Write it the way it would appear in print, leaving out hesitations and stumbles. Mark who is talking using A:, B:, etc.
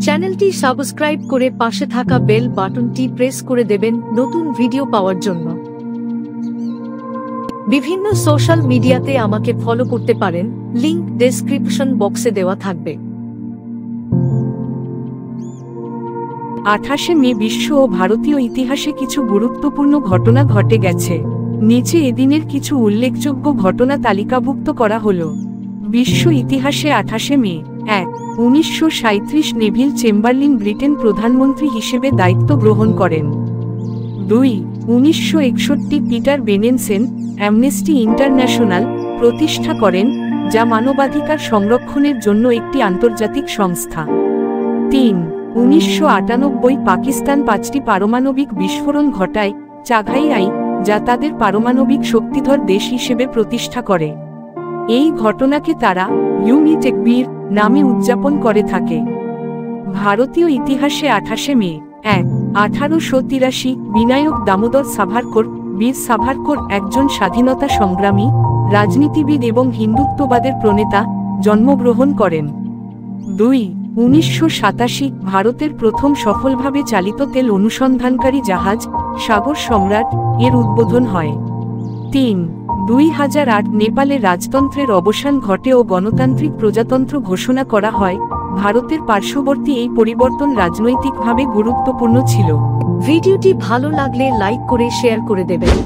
A: চ্যানেলটি সাবস্ক্রাইব করে পাশে থাকা বেল বাটনটি প্রেস করে দেবেন নতুন ভিডিও পাওয়ার জন্য। বিভিন্ন সোশ্যাল মিডিয়াতে আমাকে ফলো করতে পারেন, লিংক ডেসক্রিপশন বক্সে দেওয়া থাকবে।
B: 28শে মে বিশ্ব ও ভারতীয় ইতিহাসে কিছু গুরুত্বপূর্ণ ঘটনা ঘটে গেছে। নিচে এদিনের কিছু উল্লেখযোগ্য ঘটনা তালিকাভুক্ত করা হলো। বিশ্ব ইতিহাসে 28শে মে 1. 1937 নেভিল চেম্বারলিন ব্রিটেন প্রধানমন্ত্রী হিসেবে দায়িত্ব গ্রহণ করেন। 2. 1961 পিটার বেনেনসেন অ্যামনেস্টি ইন্টারন্যাশনাল প্রতিষ্ঠা করেন, যা মানবাধিকার সংরক্ষণের জন্য একটি আন্তর্জাতিক সংস্থা। 3. 1998 পাকিস্তান 5টি পারমাণবিক বিস্ফোরণ ঘটায়, চাগাই আই, যা তাদের পারমাণবিক শক্তিধর দেশ হিসেবে প্রতিষ্ঠা করে। এই ঘটনাকে তারা ইউমি তেকবীর নামে উদযাপন করে থাকে। ভারতীয় ইতিহাসে 28শে মে 1. 1883 বিনায়ক দামোদর সাভারকর বীর সাভারকর একজন স্বাধীনতা সংগ্রামী, রাজনীতিবিদ এবং হিন্দুত্ববাদের প্রণেতা, জন্মগ্রহণ করেন। 2. 1987 ভারতের প্রথম সফলভাবে চালিত তেল অনুসন্ধানকারী জাহাজ সাগর সম্রাট এর উদ্বোধন হয়। 3. 2008 নেপালে রাজতন্ত্রের অবসান ঘটে ও গণতান্ত্রিক প্রজাতন্ত্র ঘোষণা করা হয়। ভারতের পার্শ্ববর্তী এই পরিবর্তন রাজনৈতিকভাবে গুরুত্বপূর্ণ ছিল।
A: ভিডিওটি ভালো লাগলে লাইক করে শেয়ার করে দেবেন।